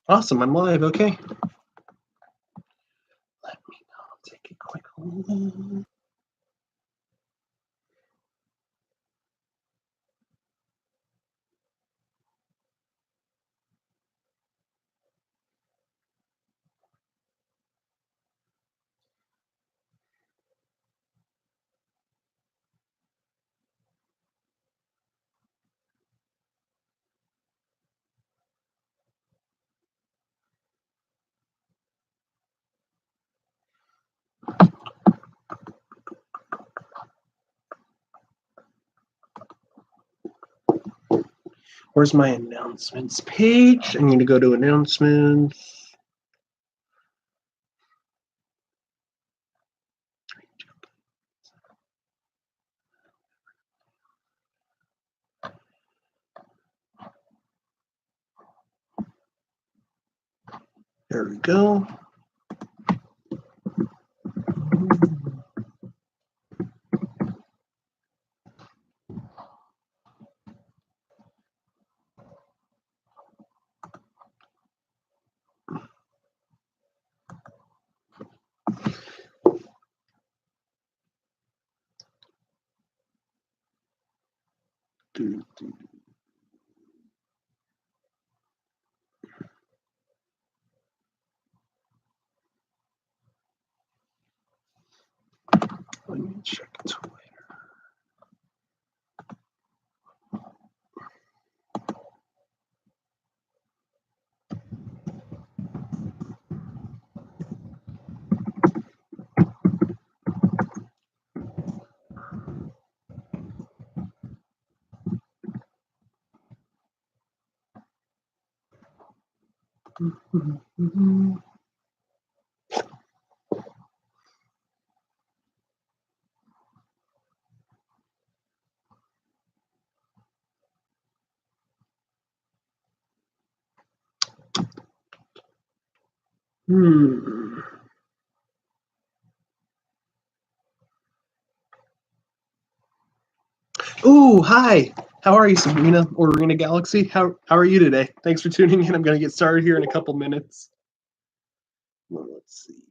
Awesome, I'm live, okay. Let me know, take a quick look. Where's my announcements page? I need to go to announcements. There we go. Let me check Twitter. Ooh, hi. How are you, Sabrina or Arena Galaxy? How are you today? Thanks for tuning in. I'm going to get started here in a couple minutes. Well, let's see.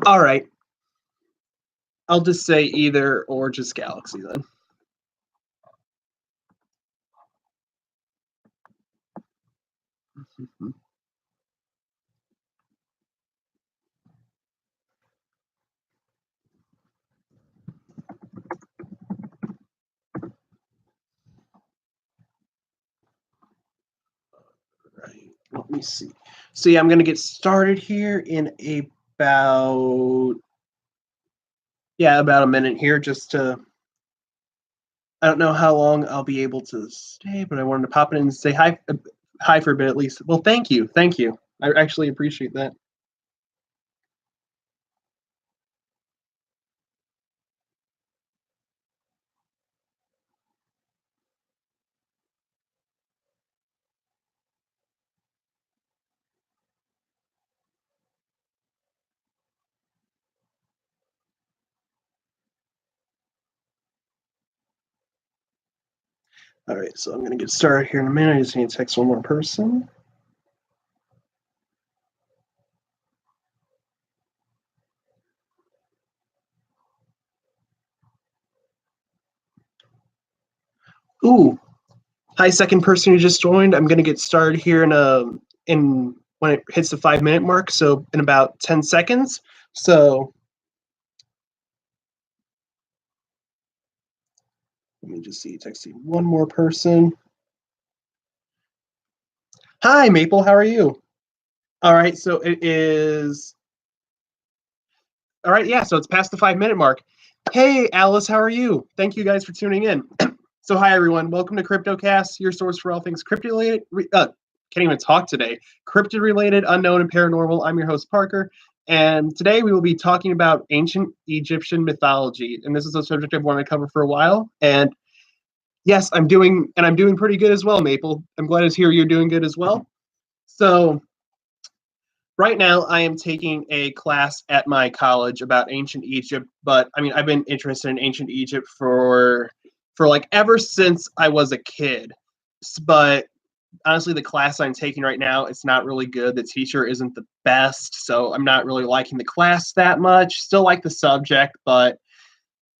All right. I'll just say either or just Galaxy then. Right. Let me see. So yeah, I'm going to get started here in about a minute here just to I don't know how long I'll be able to stay, but I wanted to pop in and say hi for a bit at least. Well, thank you. I actually appreciate that. All right, so I'm going to get started here in a minute. I just need to text one more person. Ooh, hi, second person who just joined. I'm going to get started here in when it hits the 5-minute mark, so in about 10 seconds. So let me just see, texting one more person. Hi, Maple, how are you? All right, so it is. All right, yeah, so it's past the 5 minute mark. Hey, Alice, how are you? Thank you guys for tuning in. So, hi, everyone. Welcome to Cryptocast, your source for all things crypto related. Can't even talk today. Cryptid related, unknown, and paranormal. I'm your host, Parker. And today we will be talking about ancient Egyptian mythology. And this is a subject I've wanted to cover for a while. And yes, I'm doing pretty good as well, Maple. I'm glad to hear you're doing good as well. So, right now, I am taking a class at my college about ancient Egypt, but I mean, I've been interested in ancient Egypt for like ever since I was a kid. But honestly, the class I'm taking right now, it's not really good. The teacher isn't the best, so I'm not really liking the class that much. Still like the subject, but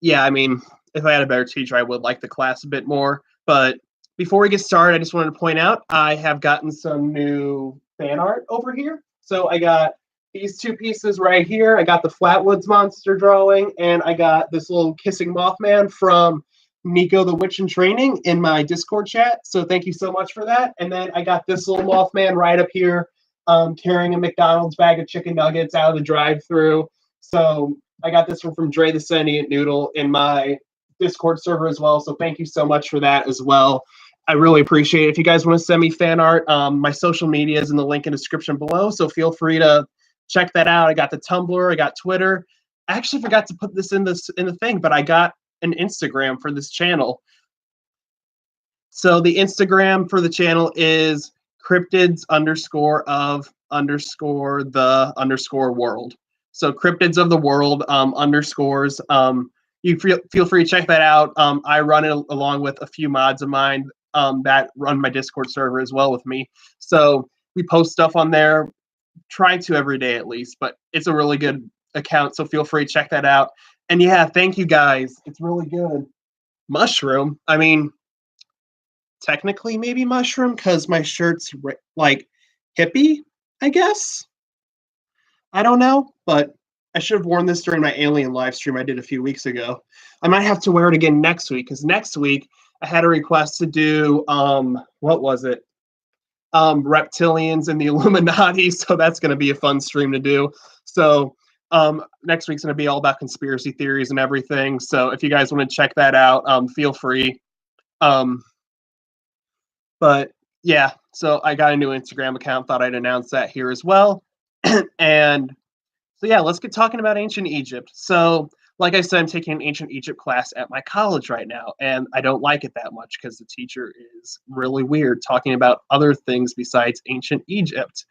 yeah, I mean, if I had a better teacher, I would like the class a bit more. But before we get started, I just wanted to point out I have gotten some new fan art over here. So I got these two pieces right here. I got the Flatwoods monster drawing, and I got this little kissing Mothman from Nico the Witch in Training in my Discord chat. So thank you so much for that. And then I got this little Mothman right up here carrying a McDonald's bag of chicken nuggets out of the drive-through. So I got this one from Dre the Sentient Noodle in my Discord server as well. So thank you so much for that as well. I really appreciate it. If you guys want to send me fan art, my social media is in the link in the description below. So feel free to check that out. I got the Tumblr, I got Twitter. I actually forgot to put this in the thing, but I got an Instagram for this channel. So the Instagram for the channel is cryptids_of_the_world. So cryptids of the world underscores. You feel free to check that out. I run it along with a few mods of mine that run my Discord server as well with me. So we post stuff on there, try to every day at least, but it's a really good account. So feel free to check that out. And yeah, thank you guys. It's really good. Mushroom. I mean, technically maybe mushroom because my shirt's like hippie, I guess. I don't know, but I should have worn this during my alien live stream I did a few weeks ago. I might have to wear it again next week because next week I had a request to do what was it? Reptilians and the Illuminati, so that's going to be a fun stream to do. So next week's going to be all about conspiracy theories and everything. So if you guys want to check that out, feel free. But yeah, so I got a new Instagram account. Thought I'd announce that here as well. And so yeah, let's get talking about ancient Egypt. So like I said, I'm taking an ancient Egypt class at my college right now, and I don't like it that much because the teacher is really weird talking about other things besides ancient Egypt.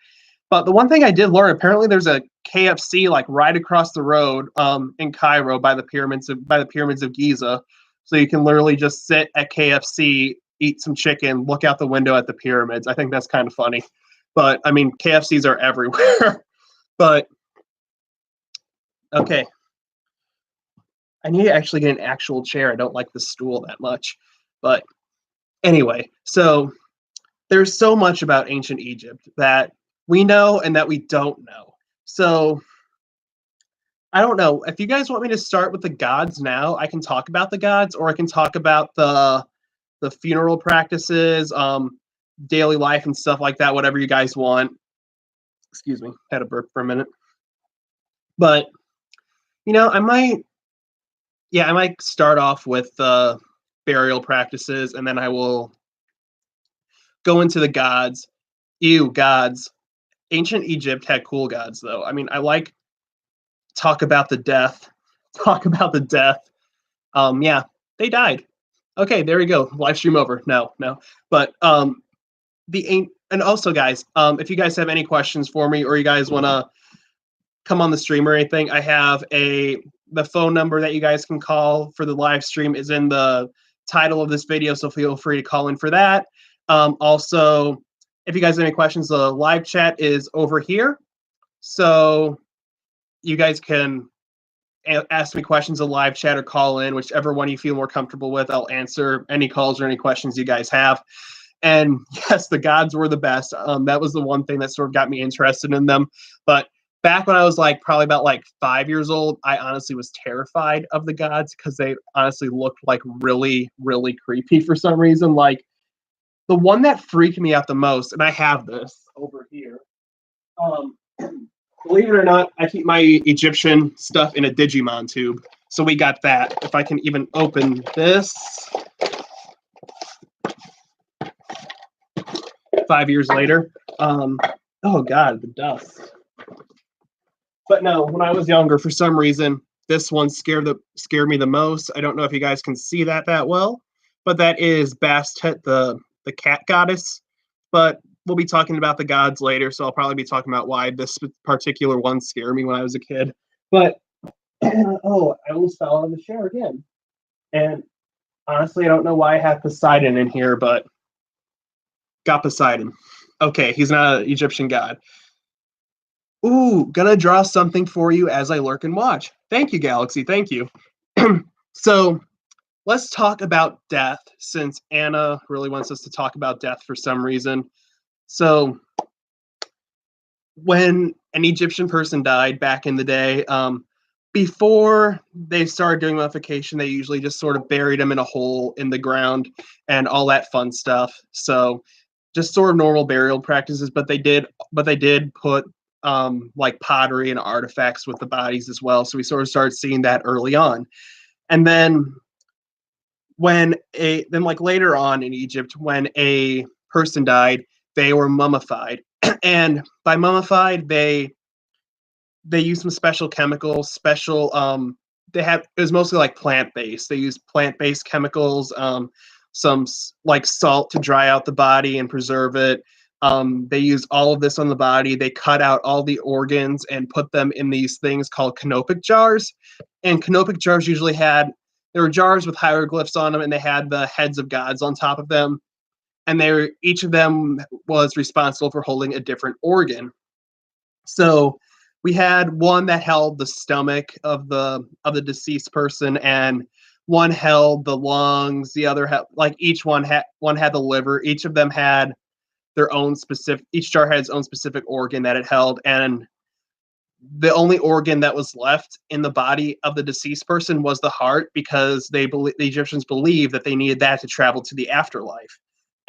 But the one thing I did learn, apparently there's a KFC like right across the road in Cairo by the pyramids of Giza. So you can literally just sit at KFC, eat some chicken, look out the window at the pyramids. I think that's kind of funny. But I mean, KFCs are everywhere. But okay. I need to actually get an actual chair. I don't like the stool that much. But anyway, so there's so much about ancient Egypt that we know and that we don't know. So I don't know. If you guys want me to start with the gods now, I can talk about the gods, or I can talk about the funeral practices, daily life and stuff like that, whatever you guys want. Excuse me, had a burp for a minute. But I might start off with the burial practices, and then I will go into the gods. Ew, gods. Ancient Egypt had cool gods, though. I mean, I like talk about the death. Talk about the death. Yeah, they died. Okay, there we go. Live stream over. No. But and also, guys, if you guys have any questions for me, or you guys want to come on the stream or anything, I have the phone number that you guys can call for the live stream is in the title of this video, so feel free to call in for that. Also, if you guys have any questions, the live chat is over here, so you guys can ask me questions in live chat or call in, whichever one you feel more comfortable with. I'll answer any calls or any questions you guys have. And yes, the gods were the best. That was the one thing that sort of got me interested in them. But back when I was probably about 5 years old, I honestly was terrified of the gods because they honestly looked really, really creepy for some reason. Like the one that freaked me out the most, and I have this over here. Um, Believe it or not, I keep my Egyptian stuff in a Digimon tube. So we got that. If I can even open this. 5 years later. Oh God, the dust. But no, when I was younger, for some reason, this one scared me the most. I don't know if you guys can see that well, but that is Bastet, the cat goddess. But we'll be talking about the gods later, so I'll probably be talking about why this particular one scared me when I was a kid. But oh, I almost fell out of the chair again. And honestly, I don't know why I have Poseidon in here, but got Poseidon. Okay, he's not an Egyptian god. Ooh, gonna draw something for you as I lurk and watch. Thank you, Galaxy. Thank you. So let's talk about death, since Anna really wants us to talk about death for some reason. So when an Egyptian person died back in the day, before they started doing mummification, they usually just sort of buried them in a hole in the ground and all that fun stuff. So just sort of normal burial practices, but they did put like pottery and artifacts with the bodies as well. So we sort of started seeing that early on. And then like later on in Egypt, when a person died, they were mummified. And by mummified, they used some special chemicals, it was mostly like plant-based. They used plant-based chemicals, some like salt to dry out the body and preserve it. They used all of this on the body. They cut out all the organs and put them in these things called canopic jars. And canopic jars usually there were jars with hieroglyphs on them, and they had the heads of gods on top of them. And each of them was responsible for holding a different organ. So we had one that held the stomach of the deceased person, and one held the lungs. The other had one had the liver. Each of them had their own specific. Each jar had its own specific organ that it held, and the only organ that was left in the body of the deceased person was the heart, because the Egyptians believed that they needed that to travel to the afterlife.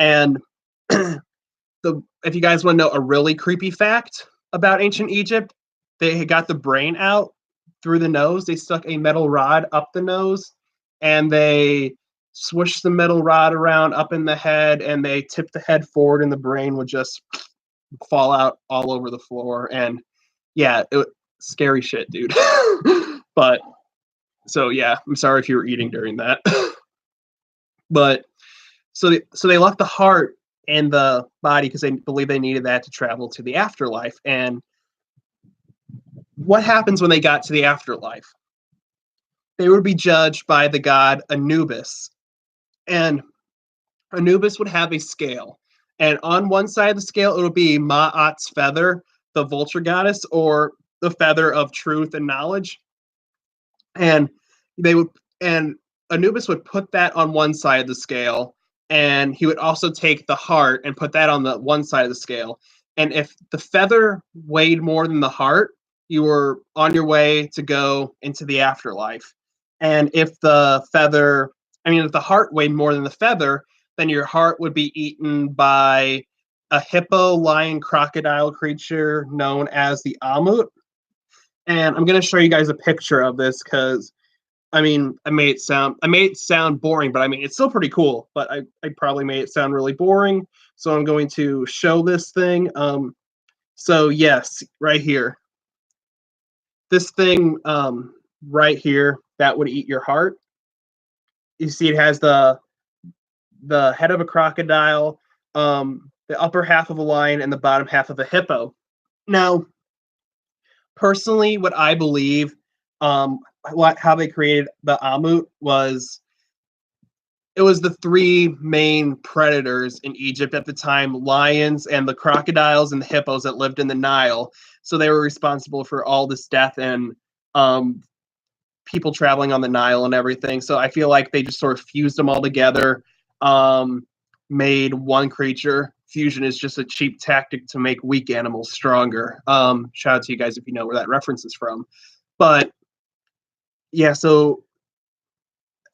And if you guys want to know a really creepy fact about ancient Egypt, they got the brain out through the nose. They stuck a metal rod up the nose, and they swished the metal rod around up in the head, and they tipped the head forward, and the brain would just fall out all over the floor. And yeah, scary shit, dude. But so yeah, I'm sorry if you were eating during that. But so they left the heart in the body because they believe they needed that to travel to the afterlife. And what happens when they got to the afterlife? They would be judged by the god Anubis. And Anubis would have a scale. And on one side of the scale, it would be Ma'at's feather, the vulture goddess, or the feather of truth and knowledge. And and Anubis would put that on one side of the scale, and he would also take the heart and put that on the one side of the scale. And if the feather weighed more than the heart, you were on your way to go into the afterlife. And if if the heart weighed more than the feather, then your heart would be eaten by a hippo, lion, crocodile creature known as the Amut. And I'm going to show you guys a picture of this because I made it sound boring, but it's still pretty cool. But I probably made it sound really boring. So I'm going to show this thing. So yes, right here. This thing right here, that would eat your heart. You see it has the head of a crocodile, the upper half of a lion, and the bottom half of a hippo. Now, personally, what I believe, how they created the Amut was it was the three main predators in Egypt at the time: lions and the crocodiles and the hippos that lived in the Nile. So they were responsible for all this death and people traveling on the Nile and everything. So I feel like they just sort of fused them all together, made one creature. Fusion is just a cheap tactic to make weak animals stronger. Shout out to you guys if you know where that reference is from. But yeah, so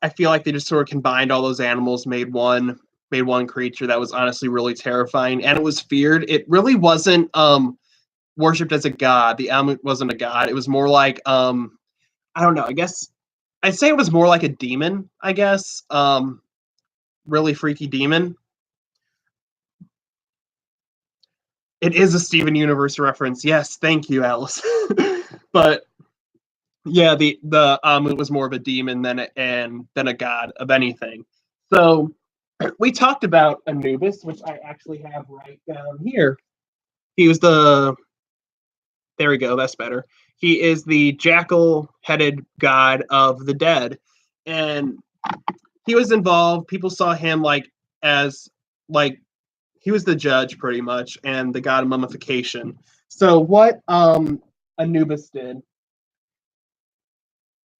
I feel like they just sort of combined all those animals, made one creature that was honestly really terrifying, and it was feared. It really wasn't worshipped as a god. The Ammon wasn't a god. It was more like I don't know. I guess I'd say it was more like a demon. I guess really freaky demon. It is a Steven Universe reference. Yes, thank you, Alice. But yeah, the Ammon was more of a demon than a god of anything. So we talked about Anubis, which I actually have right down here. He was the there we go, that's better. He is the jackal-headed god of the dead, and he was involved. People saw him as like he was the judge pretty much, and the god of mummification. So what Anubis did,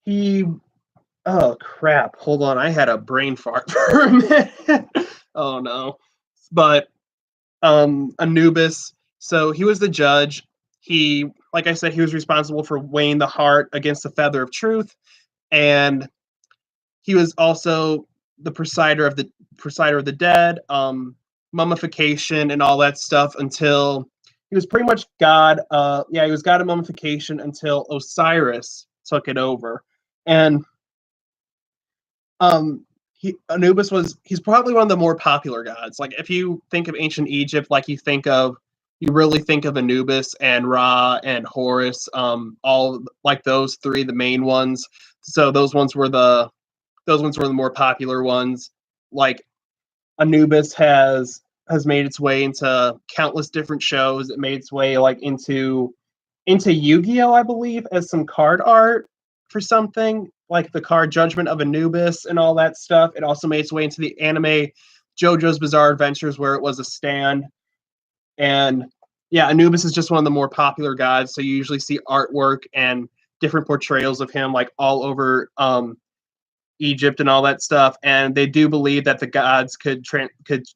he oh crap, hold on, I had a brain fart for a minute. Oh no. But Anubis, so he was the judge. He, like I said, he was responsible for weighing the heart against the feather of truth, and he was also the presider of the dead, mummification and all that stuff until he was pretty much God. Yeah, he was God of mummification until Osiris took it over, and Anubis he's probably one of the more popular gods. Like if you think of ancient Egypt, you really think of Anubis and Ra and Horus, all like those three, the main ones. So those ones were the more popular ones. Like Anubis has made its way into countless different shows. It made its way into Yu-Gi-Oh, I believe, as some card art for something like the card Judgment of Anubis and all that stuff. It also made its way into the anime JoJo's Bizarre Adventures, where it was a stand. And yeah, Anubis is just one of the more popular gods. So you usually see artwork and different portrayals of him like all over Egypt and all that stuff. And they do believe that the gods could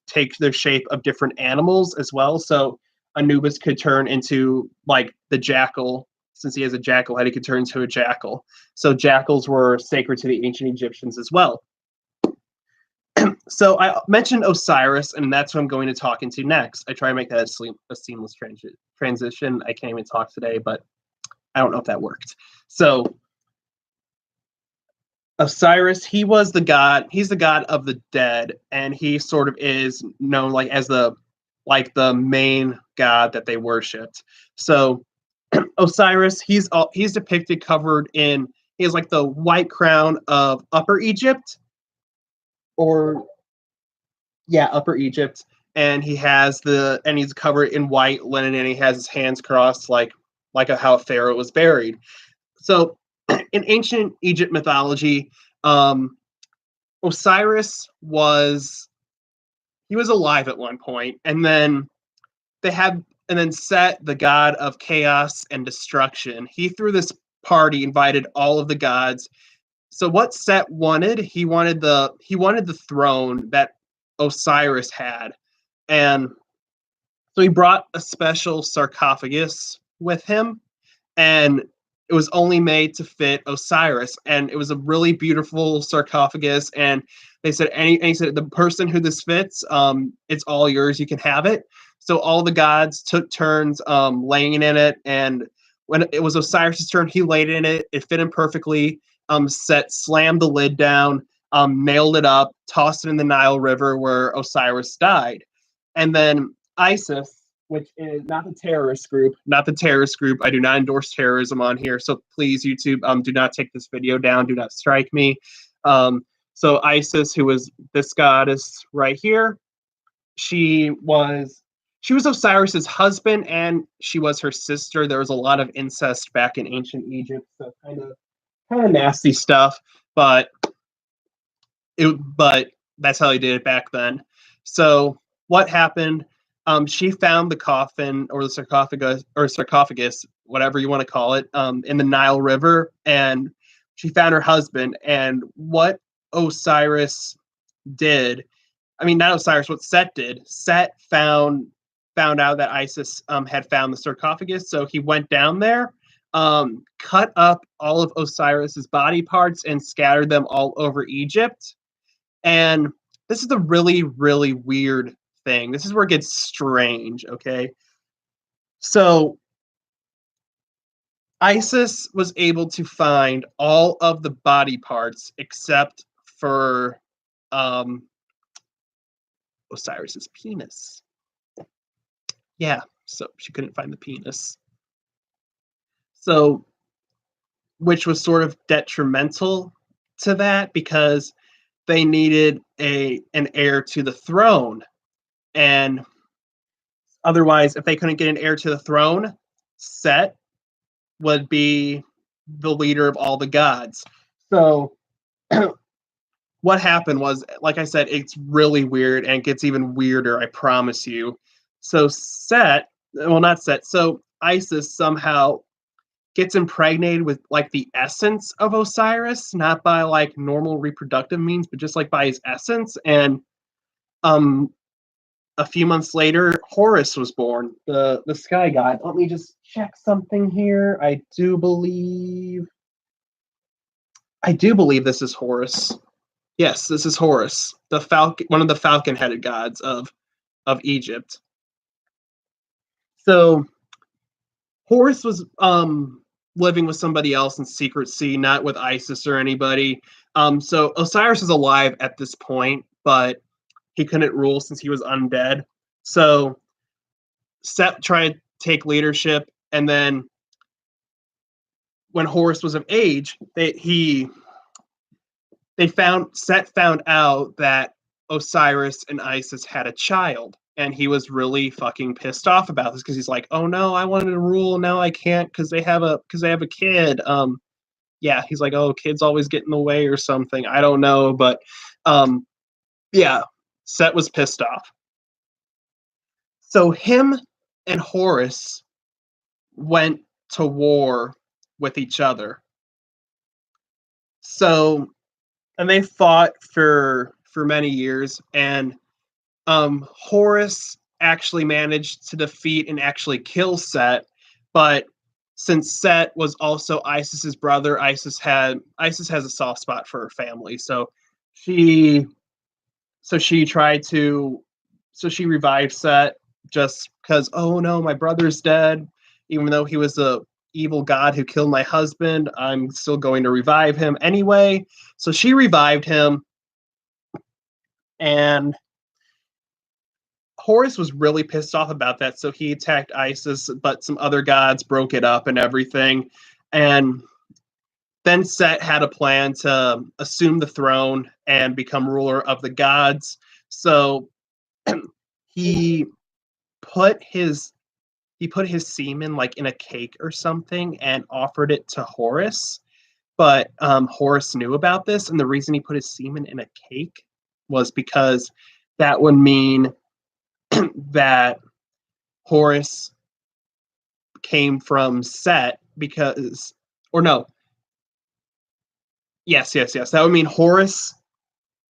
take their shape of different animals as well. So Anubis could turn into like the jackal. Since he has a jackal head, he could turn into a jackal. So jackals were sacred to the ancient Egyptians as well. So I mentioned Osiris, and that's what I'm going to talk into next. I try to make that a seamless transition. I can't even talk today, but I don't know if that worked. So Osiris, he's the god of the dead, and he sort of is known like as the main god that they worshipped. So Osiris, he's depicted covered in he has like the white crown of Upper Egypt, or yeah, Upper Egypt, and he's covered in white linen, and he has his hands crossed how a pharaoh was buried. So in ancient Egypt mythology, Osiris was alive at one point, and then Set, the god of chaos and destruction, he threw this party, invited all of the gods. So what Set wanted, he wanted the throne that Osiris had, and so he brought a special sarcophagus with him, and it was only made to fit Osiris, and it was a really beautiful sarcophagus. And he said the person who this fits, it's all yours. You can have it. So all the gods took turns laying in it, and when it was Osiris's turn, he laid in it. It fit him perfectly. Set slammed the lid down, nailed it up, tossed it in the Nile River where Osiris died, and then Isis, which is not the terrorist group. I do not endorse terrorism on here. So please, YouTube, do not take this video down. Do not strike me. So Isis, who was this goddess right here, she was Osiris's husband, and she was her sister. There was a lot of incest back in ancient Egypt, so kind of nasty stuff. But that's how they did it back then. So what happened? She found the coffin or the sarcophagus, whatever you want to call it, in the Nile River, and she found her husband. And what Osiris did, I mean, not Osiris, what Set did, Set found out that Isis had found the sarcophagus, so he went down there, cut up all of Osiris's body parts and scattered them all over Egypt. And this is the really, really weird thing. This is where it gets strange, okay? So Isis was able to find all of the body parts except for Osiris's penis. Yeah, so she couldn't find the penis. So, which was sort of detrimental to that because they needed an heir to the throne. And otherwise, if they couldn't get an heir to the throne, Set would be the leader of all the gods. So what happened was, like I said, it's really weird and it gets even weirder, I promise you. So Set, well, not Set, so Isis somehow gets impregnated with like the essence of Osiris, not by like normal reproductive means, but just like by his essence. And um a few months later, Horus was born, the sky god. Let me just check something here. I do believe this is Horus. Yes, this is Horus, the falcon, one of the falcon-headed gods of Egypt. So Horus was living with somebody else in secrecy, not with Isis or anybody. So Osiris is alive at this point, but he couldn't rule since he was undead. So Set tried to take leadership, and then when Horus was of age, Set found out that Osiris and Isis had a child, and he was really fucking pissed off about this because he's like, "Oh no, I wanted to rule, now I can't because they have a kid." Yeah, he's like, "Oh, kids always get in the way or something." I don't know, but yeah, Set was pissed off. So him and Horus went to war with each other. So, and they fought for many years, and Horus actually managed to defeat and actually kill Set, but since Set was also Isis's brother, Isis has a soft spot for her family, she she tried to she revived Set just because, oh no, my brother's dead, even though he was a evil god who killed my husband, I'm still going to revive him anyway. So she revived him, and Horus was really pissed off about that, so he attacked Isis, but some other gods broke it up and everything. And then Set had a plan to assume the throne and become ruler of the gods. So he put his semen like in a cake or something and offered it to Horus. But Horus knew about this, and the reason he put his semen in a cake was because that would mean that Horus came from Set because, or no, yes. That would mean Horus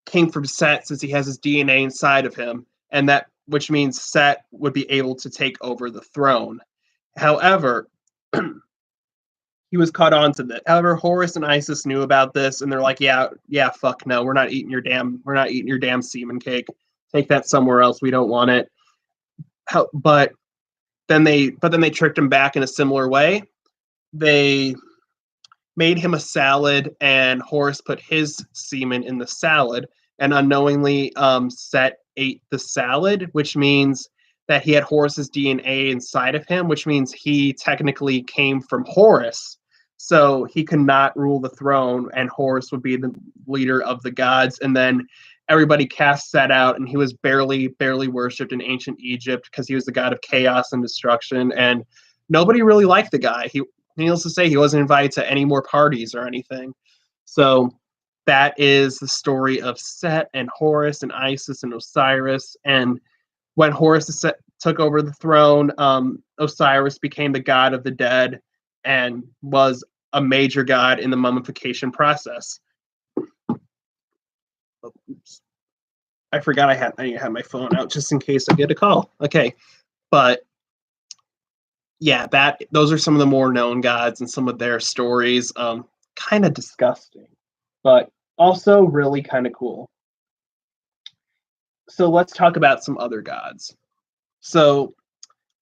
came from Set since he has his DNA inside of him, and that which means Set would be able to take over the throne. However, he was caught on to that. However, Horus and Isis knew about this, and they're like, "Yeah, fuck no, we're not eating your damn semen cake. Take that somewhere else. We don't want it." But then they tricked him back in a similar way. They made him a salad, and Horus put his semen in the salad, and unknowingly Set ate the salad, which means that he had Horus's DNA inside of him, which means he technically came from Horus. So he could not rule the throne, and Horus would be the leader of the gods. And then everybody cast Set out, and he was barely worshipped in ancient Egypt because he was the god of chaos and destruction. And nobody really liked the guy. Needless to say, he wasn't invited to any more parties or anything. So that is the story of Set and Horus and Isis and Osiris. And when Horus took over the throne, Osiris became the god of the dead and was a major god in the mummification process. Oops. I forgot I had my phone out just in case I get a call. Okay, but yeah, those are some of the more known gods and some of their stories. Kind of disgusting, but also really kind of cool. So let's talk about some other gods. So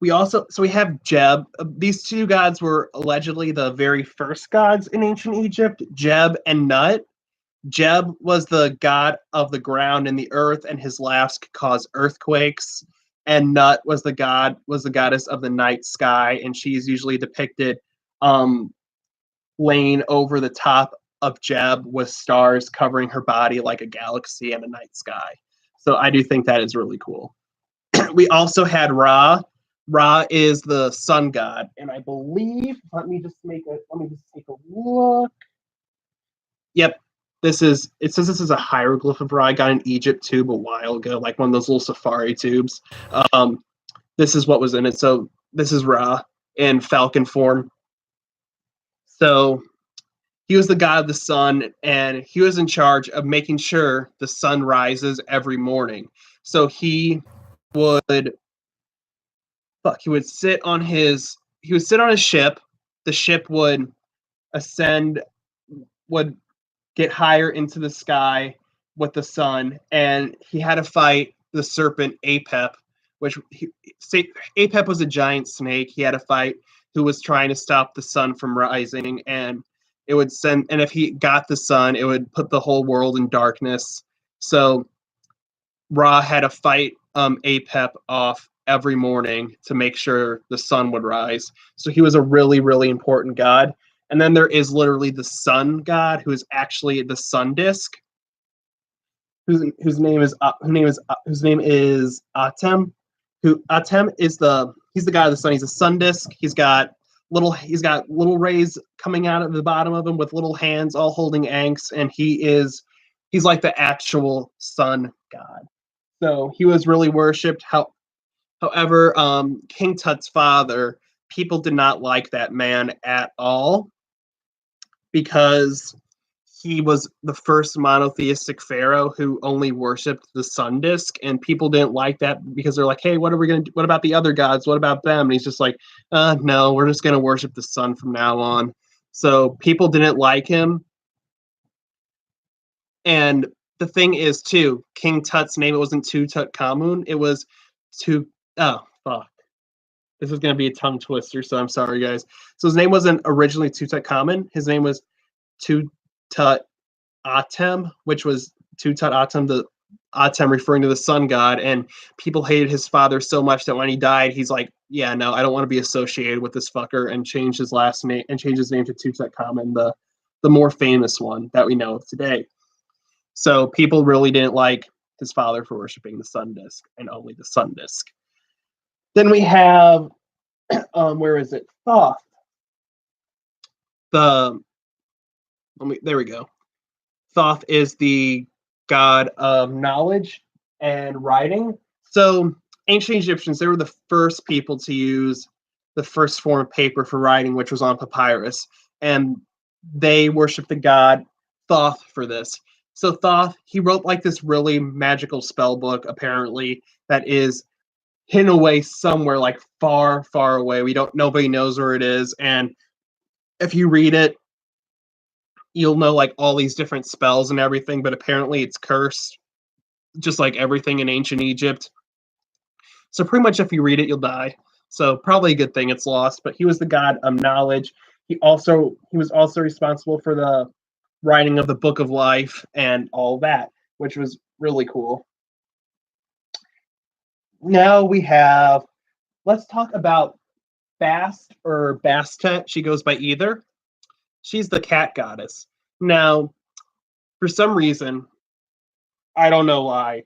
We have Jeb. These two gods were allegedly the very first gods in ancient Egypt, Jeb and Nut. Jeb was the god of the ground and the earth, and his laughs could cause earthquakes. And Nut was the goddess of the night sky, and she's usually depicted laying over the top of Jeb with stars covering her body like a galaxy and a night sky. So I do think that is really cool. We also had Ra. Ra is the sun god, and I believe. Let me just take a look. Yep, it says this is a hieroglyph of Ra. I got an Egypt tube a while ago, like one of those little safari tubes. This is what was in it. So this is Ra in falcon form. So he was the god of the sun, and he was in charge of making sure the sun rises every morning. So he would sit on his ship. The ship would ascend, would get higher into the sky with the sun, and he had to fight the serpent Apep, Apep was a giant snake. He had to fight who was trying to stop the sun from rising, and if he got the sun, it would put the whole world in darkness. So Ra had to fight Apep off every morning to make sure the sun would rise. So he was a really, really important god. And then there is literally the sun god, who is actually the sun disk, whose name is Atem. Atem is he's the god of the sun. He's a sun disk. He's got little rays coming out of the bottom of him with little hands all holding ankhs, and he's like the actual sun god. So he was really worshipped. However, King Tut's father, people did not like that man at all, because he was the first monotheistic pharaoh who only worshipped the sun disk, and people didn't like that because they're like, hey, what are we going to do? What about the other gods? What about them? And he's just like, no, we're just going to worship the sun from now on. So people didn't like him. And the thing is, too, King Tut's name, it wasn't Tutankhamun. It was oh, fuck. This is going to be a tongue twister, so I'm sorry, guys. So his name wasn't originally Tutankhamun. His name was Tut-Atem, which was Tut-Atem, the Atem referring to the sun god, and people hated his father so much that when he died, he's like, yeah, no, I don't want to be associated with this fucker, and changed his last name and changed his name to Tutankhamun, the more famous one that we know of today. So people really didn't like his father for worshiping the sun disk and only the sun disk. Then we have where is it? Thoth. There we go. Thoth is the god of knowledge and writing. So ancient Egyptians, they were the first people to use the first form of paper for writing, which was on papyrus. And they worshiped the god Thoth for this. So Thoth, he wrote like this really magical spell book, apparently, that is hidden away somewhere like far, far away. Nobody knows where it is. And if you read it, you'll know like all these different spells and everything, but apparently it's cursed, just like everything in ancient Egypt. So pretty much if you read it, you'll die. So probably a good thing it's lost, but he was the god of knowledge. He was also responsible for the writing of the Book of Life and all that, which was really cool. Now let's talk about Bast or Bastet. She goes by either. She's the cat goddess. Now, for some reason, I don't know why,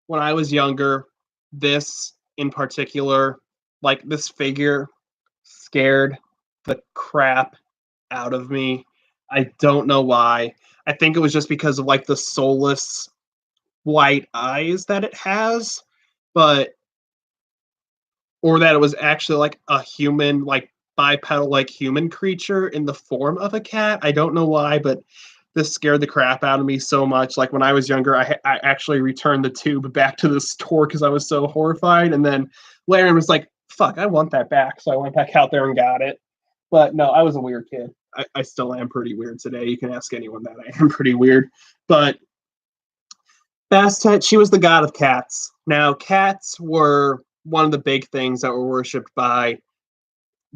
when I was younger, this in particular, like this figure, scared the crap out of me. I don't know why. I think it was just because of like the soulless white eyes that it has, or that it was actually like a human, like bipedal, like human creature in the form of a cat. I don't know why, but this scared the crap out of me so much. Like when I was younger, I actually returned the tube back to the store because I was so horrified. And then Larry was like, fuck, I want that back. So I went back out there and got it. But no, I was a weird kid. I still am pretty weird today. You can ask anyone that. I am pretty weird. But Bastet, she was the god of cats. Now, cats were one of the big things that were worshipped by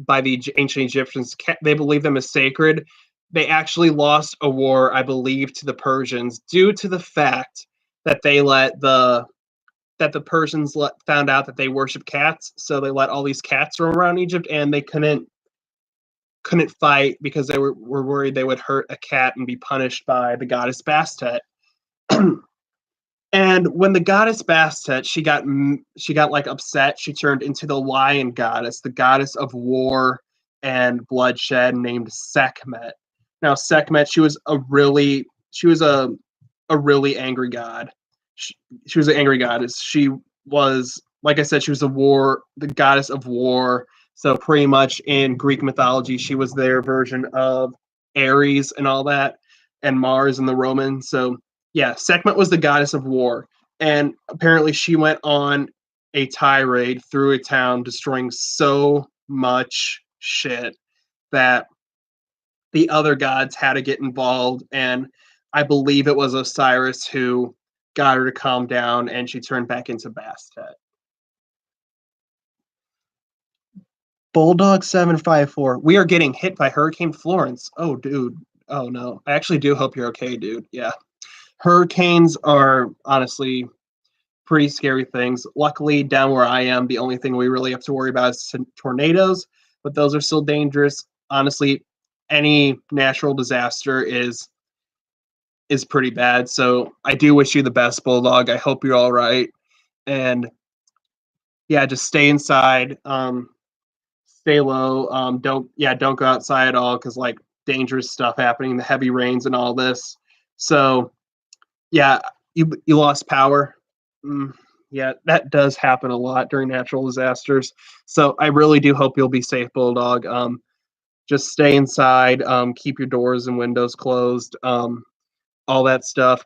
the ancient Egyptians. They believed them as sacred. They actually lost a war, I believe, to the Persians due to the fact that the Persians found out that they worship cats, so they let all these cats roam around Egypt, and they couldn't fight because they were worried they would hurt a cat and be punished by the goddess Bastet. And when the goddess Bastet, she got like upset. She turned into the lion goddess, the goddess of war and bloodshed, named Sekhmet. Now Sekhmet, she was a really angry god. She was an angry goddess. She was, like I said, she was the goddess of war. So pretty much in Greek mythology, she was their version of Ares and all that, and Mars and the Romans. So yeah, Sekhmet was the goddess of war, and apparently she went on a tirade through a town, destroying so much shit that the other gods had to get involved, and I believe it was Osiris who got her to calm down, and she turned back into Bastet. Bulldog 754. We are getting hit by Hurricane Florence. Oh, dude. Oh no. I actually do hope you're okay, dude. Yeah. Hurricanes are honestly pretty scary things. Luckily, down where I am, the only thing we really have to worry about is tornadoes, but those are still dangerous. Honestly, any natural disaster is pretty bad. So I do wish you the best, Bulldog. I hope you're all right. And yeah, just stay inside. Stay low. Don't go outside at all because like dangerous stuff happening, the heavy rains and all this. So yeah, you lost power. Yeah, that does happen a lot during natural disasters. So I really do hope you'll be safe, Bulldog. Just stay inside. Keep your doors and windows closed. All that stuff.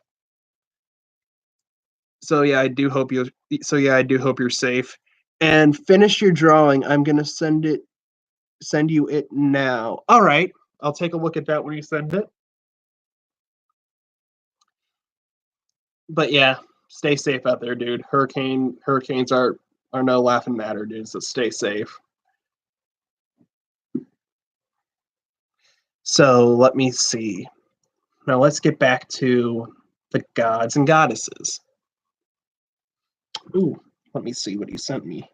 So yeah, I do hope you. So yeah, I do hope you're safe. And finish your drawing. I'm gonna send you it now. All right, I'll take a look at that when you send it. But yeah, stay safe out there, dude. Hurricanes are no laughing matter, dude. So stay safe. So let me see. Now let's get back to the gods and goddesses. Ooh, let me see what he sent me.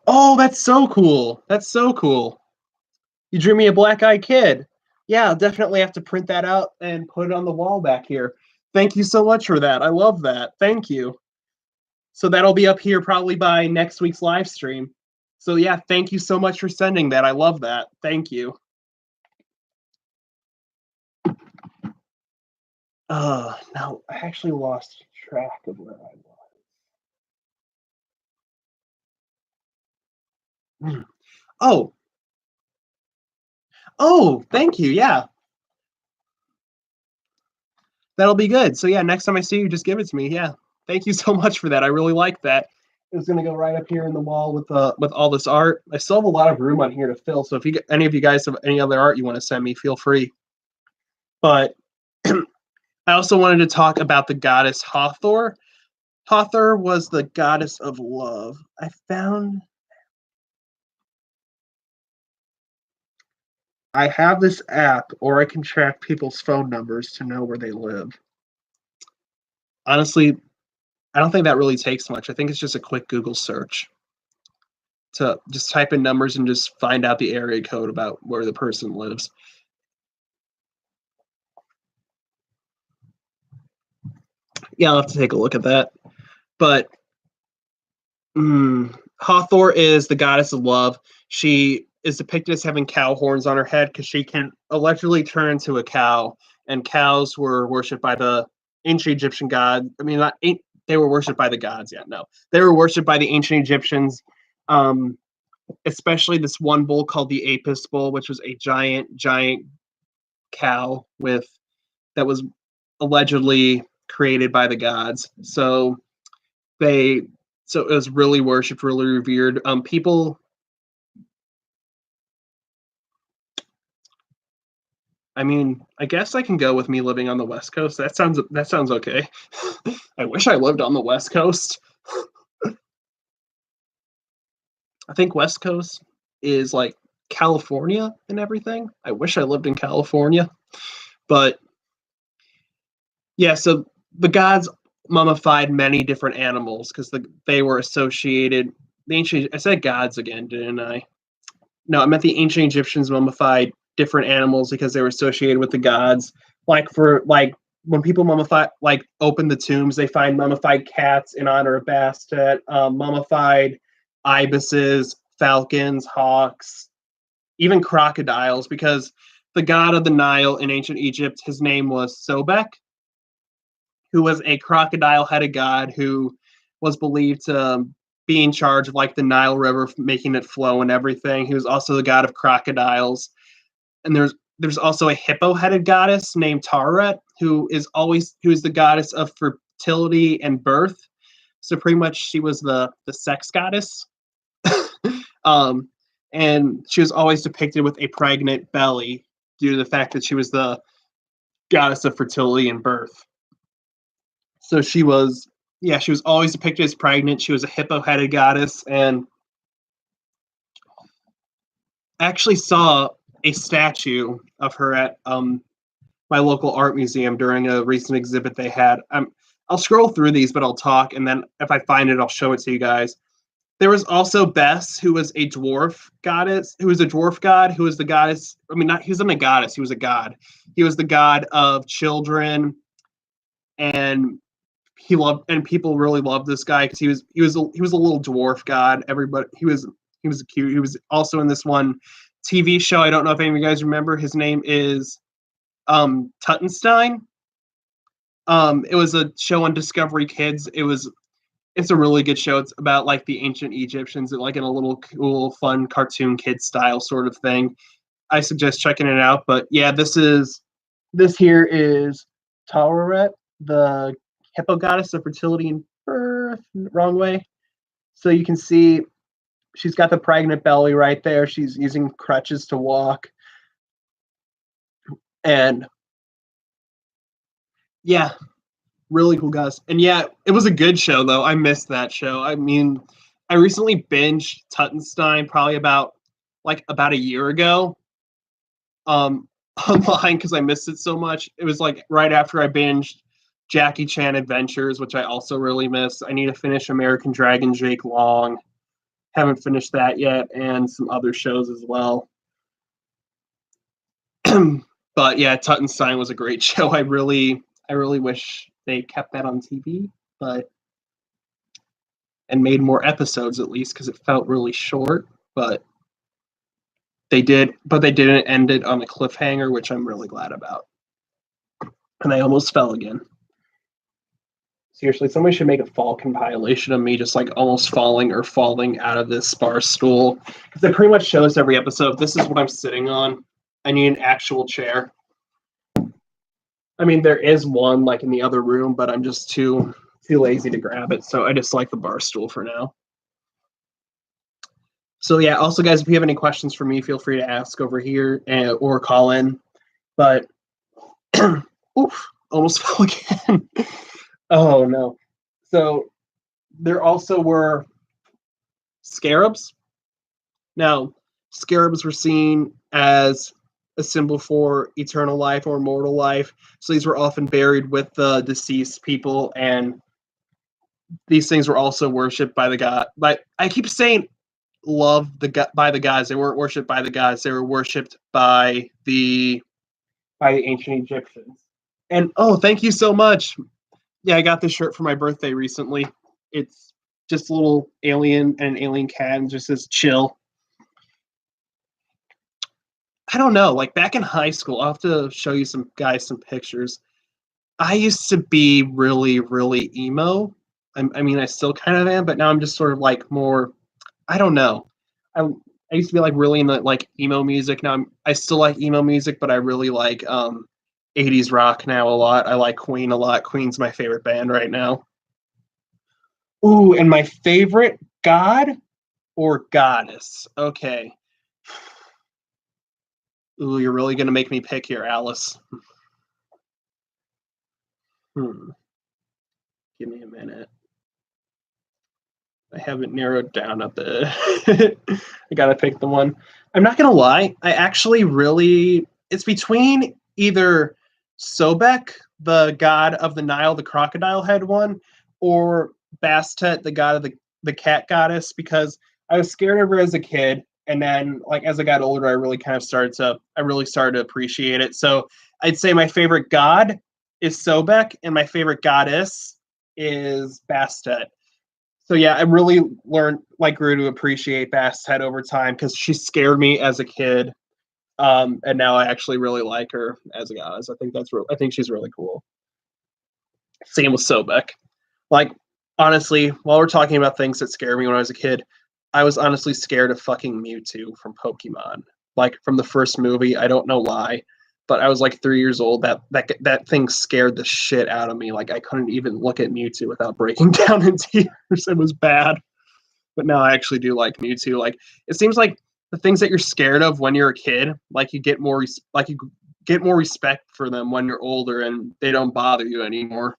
Oh, that's so cool. That's so cool. You drew me a black-eyed kid. Yeah, I'll definitely have to print that out and put it on the wall back here. Thank you so much for that. I love that. Thank you. So that'll be up here probably by next week's live stream. So yeah, thank you so much for sending that. I love that. Thank you. Now I actually lost track of where I was. Oh, thank you. Yeah, that'll be good. So yeah, next time I see you, just give it to me. Yeah, thank you so much for that. I really like that. It's gonna go right up here in the wall with all this art. I still have a lot of room on here to fill. So if any of you guys have any other art you want to send me, feel free. But I also wanted to talk about the goddess Hathor. Hathor was the goddess of love. I have this app, or I can track people's phone numbers to know where they live. Honestly, I don't think that really takes much. I think it's just a quick Google search to just type in numbers and just find out the area code about where the person lives. Yeah, I'll have to take a look at that. But Hathor is the goddess of love. She is depicted as having cow horns on her head because she can allegedly turn into a cow, and cows were worshipped by the ancient Egyptian god. I mean, they were worshipped by the gods. Yeah, no, they were worshipped by the ancient Egyptians. Especially this one bull called the Apis bull, which was a giant cow that was allegedly created by the gods. So it was really worshipped, really revered. People I mean, I guess I can go with me living on the West Coast. That sounds okay. I wish I lived on the West Coast. I think West Coast is like California and everything. I wish I lived in California. But yeah, so the gods mummified many different animals because they were associated. The ancient I said gods again, didn't I? No, I meant the ancient Egyptians mummified different animals because they were associated with the gods. Like when people mummify, like open the tombs, they find mummified cats in honor of Bastet, mummified ibises, falcons, hawks, even crocodiles. Because the god of the Nile in ancient Egypt, his name was Sobek, who was a crocodile-headed god who was believed to be in charge of like the Nile River, making it flow and everything. He was also the god of crocodiles. And there's also a hippo-headed goddess named Tararet, who is the goddess of fertility and birth. So pretty much she was the sex goddess. um, and she was always depicted with a pregnant belly due to the fact that she was the goddess of fertility and birth. So she was always depicted as pregnant. She was a hippo-headed goddess, and I actually saw a statue of her at my local art museum during a recent exhibit they had. I'll scroll through these, but I'll talk, and then if I find it, I'll show it to you guys. There was also Bess, who was a dwarf goddess, who was a dwarf god, who was the goddess. I mean, not he wasn't a goddess; he was a god. He was the god of children, and people really loved this guy because he was a little dwarf god. Everybody he was cute. He was also in this one TV show. I don't know if any of you guys remember. His name is Tuttenstein. It was a show on Discovery Kids. It's a really good show. It's about like the ancient Egyptians, like in a little cool, fun cartoon kid style sort of thing. I suggest checking it out. But yeah, this here is Taweret, the hippo goddess of fertility and birth. Wrong way. So you can see she's got the pregnant belly right there. She's using crutches to walk. And yeah, really cool guys. And yeah, it was a good show though. I missed that show. I mean, I recently binged Tuttenstein probably about a year ago. Um online because I missed it so much. It was like right after I binged Jackie Chan Adventures, which I also really missed. I need to finish American Dragon Jake Long. Haven't finished that yet, and some other shows as well. But yeah, Tuttenstein was a great show. I really wish they kept that on TV, but and made more episodes at least because it felt really short. But they didn't end it on a cliffhanger, which I'm really glad about. And I almost fell again. Seriously, somebody should make a fall compilation of me just like almost falling or falling out of this bar stool. Because it pretty much shows every episode. This is what I'm sitting on. I need an actual chair. I mean, there is one like in the other room, but I'm just too lazy to grab it. So I just like the bar stool for now. So yeah, also guys, if you have any questions for me, feel free to ask over here or call in. But oof, almost fell again. Oh no. So there also were scarabs. Now, scarabs were seen as a symbol for eternal life or mortal life. So these were often buried with the deceased people, and these things were also worshipped by the god. But I keep saying by the gods. They weren't worshipped by the gods. They were worshipped by the ancient Egyptians. And oh, thank you so much. Yeah, I got this shirt for my birthday recently. It's just a little alien and an alien cat and just says chill. I don't know, like back in high school, I'll have to show you some pictures. I used to be really, really emo. I mean, I still kind of am, but now I'm just sort of like more, I don't know. I I used to be like really into like emo music. Now I still like emo music, but I really like 80s rock now a lot. I like Queen a lot. Queen's my favorite band right now. Ooh, and my favorite god or goddess. Okay. Ooh, you're really gonna make me pick here, Alice. Give me a minute. I haven't narrowed down a bit. I gotta pick the one. I'm not gonna lie. I actually really. It's between either Sobek, the god of the Nile, the crocodile head one, or Bastet, the god of the cat goddess, because I was scared of her as a kid, and then like as I got older, I really started to appreciate it. So I'd say my favorite god is Sobek, and my favorite goddess is Bastet. So yeah, I really grew to appreciate Bastet over time because she scared me as a kid, and now I actually really like her as a goddess. I think she's really cool. Same with Sobek. Like honestly, while we're talking about things that scared me when I was a kid, I was honestly scared of fucking Mewtwo from Pokemon. Like from the first movie, I don't know why, but I was like 3 years old. That thing scared the shit out of me. Like I couldn't even look at Mewtwo without breaking down in tears. It was bad. But now I actually do like Mewtwo. Like it seems like the things that you're scared of when you're a kid, like you get more respect for them when you're older, and they don't bother you anymore.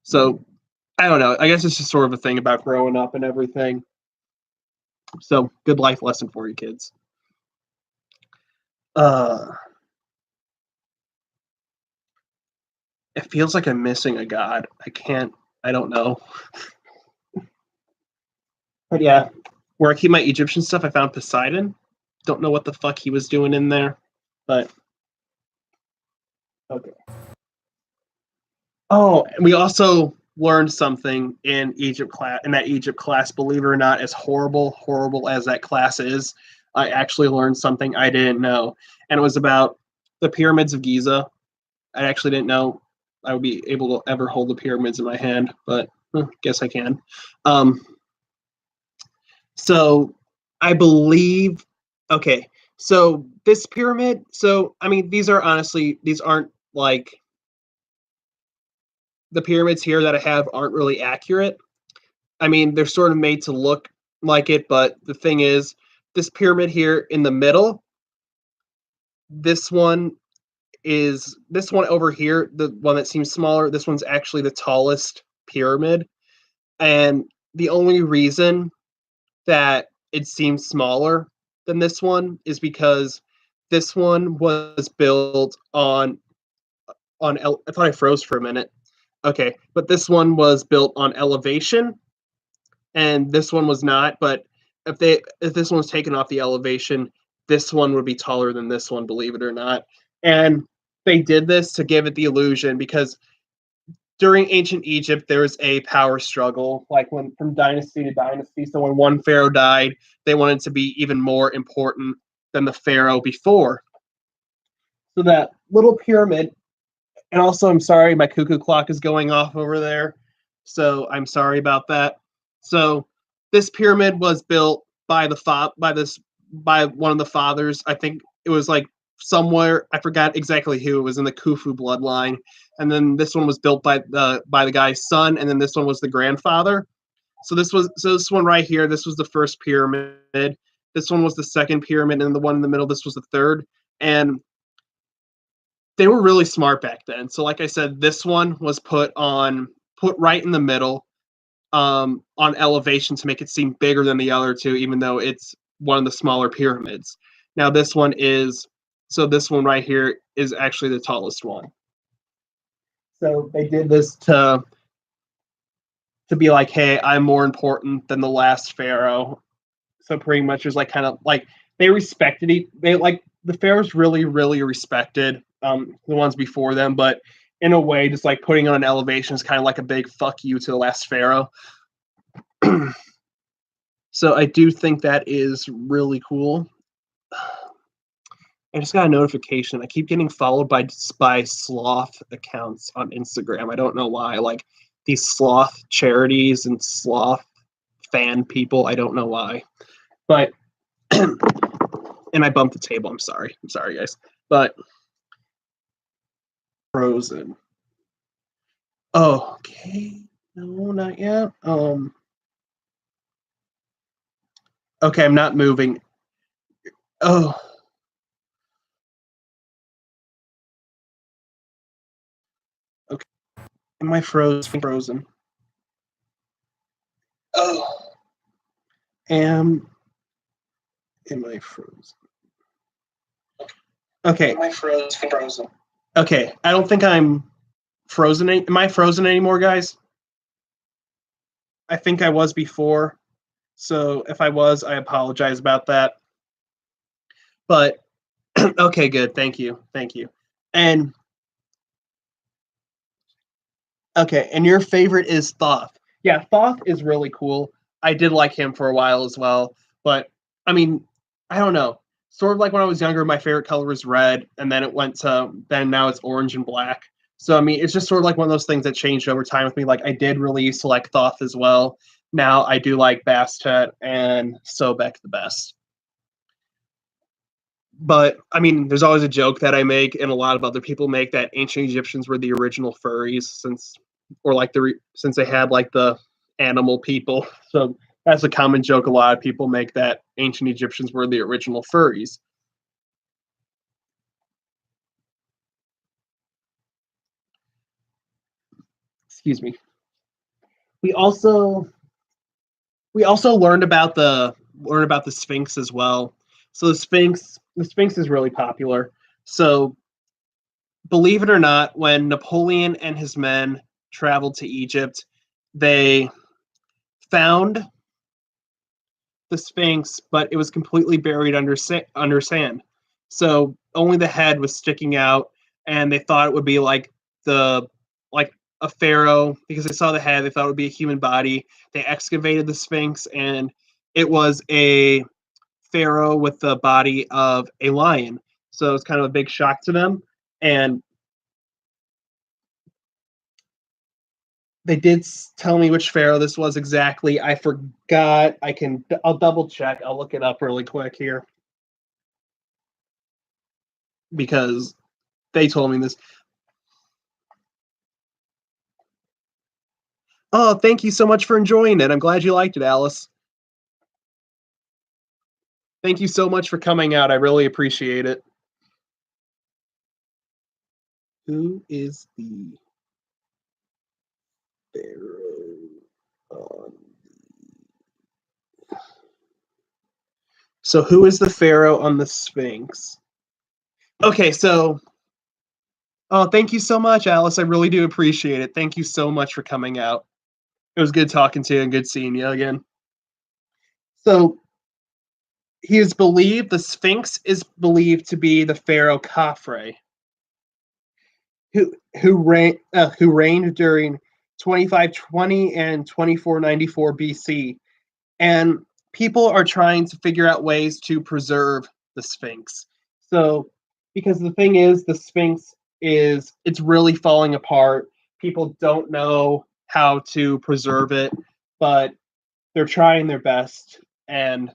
So I don't know. I guess it's just sort of a thing about growing up and everything. So good life lesson for you kids. Uh, it feels like I'm missing a god. I don't know. But yeah, where I keep my Egyptian stuff, I found Poseidon. Don't know what the fuck he was doing in there, but okay. Oh, and we also learned something in that Egypt class. Believe it or not, as horrible as that class is, I actually learned something I didn't know, and it was about the pyramids of Giza. I actually didn't know I would be able to ever hold the pyramids in my hand, but guess I can. Um, so I believe, okay, so this pyramid, so I mean, these aren't like the pyramids here that I have aren't really accurate. I mean, they're sort of made to look like it, but the thing is, this pyramid here in the middle, this one this one over here, the one that seems smaller, this one's actually the tallest pyramid. And the only reason that it seems smaller than this one is because this one was built I thought I froze for a minute. Okay, but this one was built on elevation and this one was not, but if this one was taken off the elevation, this one would be taller than this one, believe it or not. And they did this to give it the illusion because during ancient Egypt, there was a power struggle, like when from dynasty to dynasty. So when one pharaoh died, they wanted to be even more important than the pharaoh before. So that little pyramid, and also I'm sorry, my cuckoo clock is going off over there. So I'm sorry about that. So this pyramid was built by by one of the fathers. I think it was like somewhere I forgot exactly who. It was in the Khufu bloodline, and then this one was built by the guy's son, and then this one was the grandfather. So this one right here. This was the first pyramid. This one was the second pyramid, and the one in the middle. This was the third. And they were really smart back then. So like I said, this one was put right in the middle, on elevation to make it seem bigger than the other two, even though it's one of the smaller pyramids. Now this one right here is actually the tallest one. So they did this to be like, hey, I'm more important than the last pharaoh. So pretty much there's like kind of like they like the pharaohs really respected the ones before them, but in a way, just like putting on an elevation is kind of like a big fuck you to the last pharaoh. So I do think that is really cool. I just got a notification. I keep getting followed by sloth accounts on Instagram. I don't know why. Like these sloth charities and sloth fan people. I don't know why. But and I bumped the table. I'm sorry. I'm sorry, guys. But frozen. Oh, okay. No, not yet. Okay, I'm not moving. Oh, Am I frozen? Oh. Am I frozen? Okay. Am I frozen? Okay, I don't think I'm frozen. Am I frozen anymore, guys? I think I was before. So if I was, I apologize about that. But okay, good. Thank you. And okay, and your favorite is Thoth. Yeah, Thoth is really cool. I did like him for a while as well. But I mean, I don't know. Sort of like when I was younger, my favorite color was red, and then now it's orange and black. So I mean, it's just sort of like one of those things that changed over time with me. Like I did really used to like Thoth as well. Now I do like Bastet and Sobek the best. But I mean, there's always a joke that I make, and a lot of other people make, that ancient Egyptians were the original furries, since they had like the animal people. So that's a common joke a lot of people make, that ancient Egyptians were the original furries. Excuse me. We also learned about the Sphinx as well. So the Sphinx is really popular. So believe it or not, when Napoleon and his men traveled to Egypt, they found the Sphinx, but it was completely buried under sand. So only the head was sticking out, and they thought it would be the like a pharaoh, because they saw the head. They thought it would be a human body. They excavated the Sphinx, and it was a pharaoh with the body of a lion. So it's kind of a big shock to them, and they did tell me which pharaoh this was exactly. I forgot. I'll double check. I'll look it up really quick here, because they told me this. Oh, thank you so much for enjoying it. I'm glad you liked it, Alice. Thank you so much for coming out. I really appreciate it. Who is the pharaoh on So who is the pharaoh on the Sphinx? Okay, so oh, thank you so much, Alice. I really do appreciate it. Thank you so much for coming out. It was good talking to you and good seeing you again. So the Sphinx is believed to be the pharaoh Khafre, who reigned during 2520 and 2494 BC, and people are trying to figure out ways to preserve the Sphinx. So, because the thing is, the Sphinx it's really falling apart. People don't know how to preserve it, but they're trying their best, and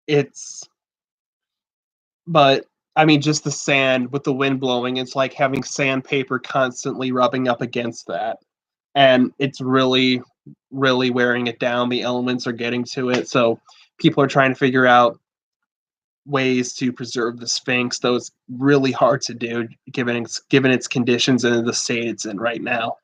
it's but I mean, just the sand with the wind blowing, it's like having sandpaper constantly rubbing up against that. And it's really, really wearing it down. The elements are getting to it. So people are trying to figure out ways to preserve the Sphinx, though it's really hard to do given its conditions and the state it's in right now.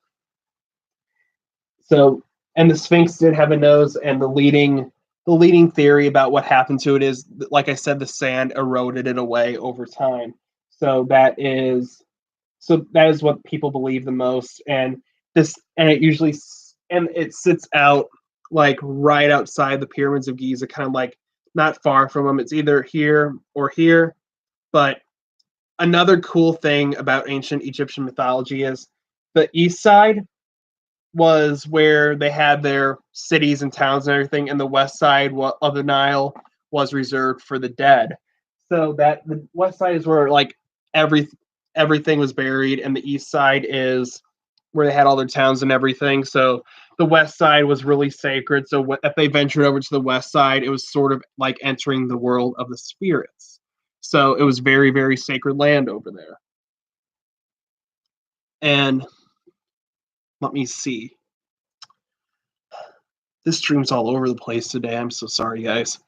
So, and the Sphinx did have a nose, and the leading theory about what happened to it is, like I said, the sand eroded it away over time. So that is what people believe the most, and it sits out like right outside the pyramids of Giza, kind of like not far from them. It's either here or here. But another cool thing about ancient Egyptian mythology is the east side was where they had their cities and towns and everything, and the west side of the Nile was reserved for the dead. So that the west side is where like every everything was buried, and the east side is where they had all their towns and everything. So the west side was really sacred. So if they ventured over to the west side, it was sort of like entering the world of the spirits. So it was very, very sacred land over there. And let me see. This stream's all over the place today. I'm so sorry, guys.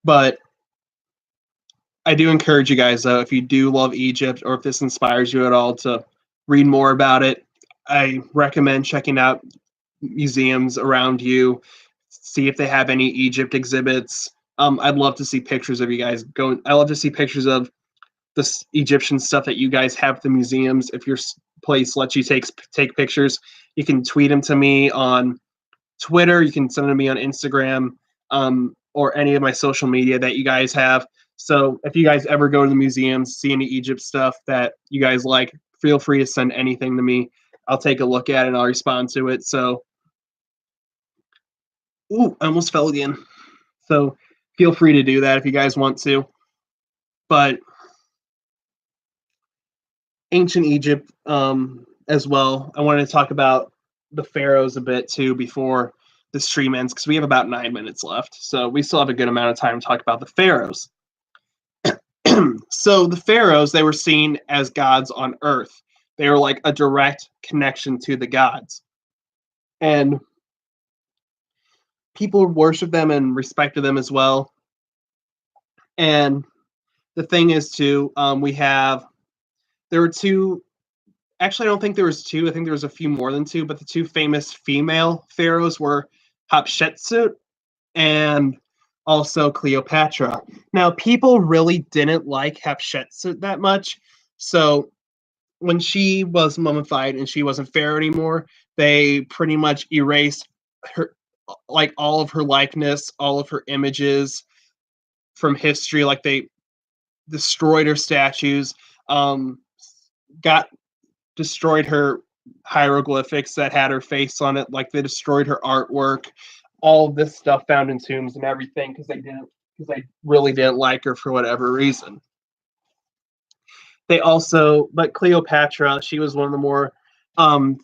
But I do encourage you guys, though, if you do love Egypt or if this inspires you at all to read more about it, I recommend checking out museums around you, see if they have any Egypt exhibits. I'd love to see pictures of you guys going. I love to see pictures of the Egyptian stuff that you guys have at the museums. If your place lets you take pictures, you can tweet them to me on Twitter. You can send them to me on Instagram, or any of my social media that you guys have. So if you guys ever go to the museums, see any Egypt stuff that you guys like, feel free to send anything to me. I'll take a look at it and I'll respond to it. So, ooh, I almost fell again. So feel free to do that if you guys want to. But ancient Egypt, as well. I wanted to talk about the pharaohs a bit too before the stream ends, because we have about 9 minutes left. So we still have a good amount of time to talk about the pharaohs. So the pharaohs, they were seen as gods on earth. They were like a direct connection to the gods. And people worshiped them and respected them as well. And the thing is too, there were two. Actually, I don't think there was two. I think there was a few more than two. But the two famous female pharaohs were Hatshepsut and also Cleopatra. Now, people really didn't like Hatshepsut that much. So when she was mummified and she wasn't pharaoh anymore, they pretty much erased her, like all of her likeness, all of her images from history. Like they destroyed her statues, got destroyed her hieroglyphics that had her face on it. Like they destroyed her artwork, all of this stuff found in tombs and everything, because they really didn't like her for whatever reason. But Cleopatra, she was one of the more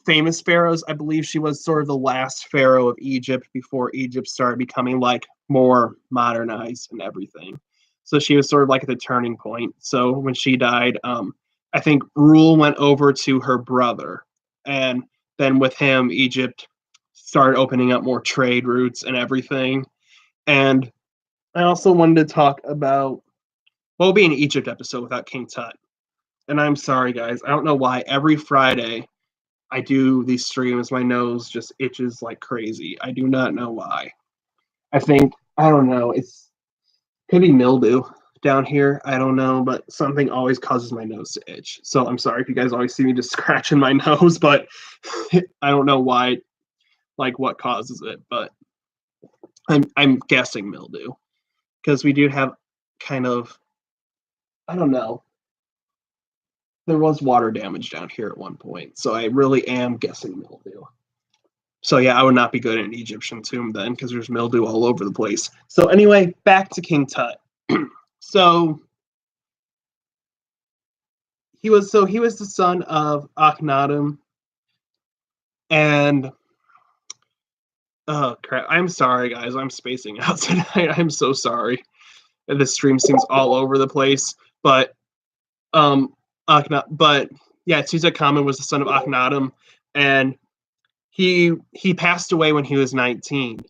famous pharaohs. I believe she was sort of the last pharaoh of Egypt before Egypt started becoming like more modernized and everything. So she was sort of like at the turning point. So when she died, I think rule went over to her brother, and then with him, Egypt started opening up more trade routes and everything. And I also wanted to talk about, well, it'll be an Egypt episode without King Tut. And I'm sorry, guys. I don't know why every Friday I do these streams, my nose just itches like crazy. I do not know why. I don't know. Could be mildew down here. I don't know, but something always causes my nose to itch. So I'm sorry if you guys always see me just scratching my nose, but I don't know why, like what causes it, but I'm guessing mildew, because we do have kind of, I don't know. There was water damage down here at one point, so I really am guessing mildew. So yeah, I would not be good in an Egyptian tomb then, because there's mildew all over the place. So anyway, back to King Tut. So he was the son of Akhenaten, and oh crap, I'm sorry guys, I'm spacing out tonight. I'm so sorry. This stream seems all over the place, but but yeah, Tutankhamun was the son of Akhenaten, and he passed away when he was 19.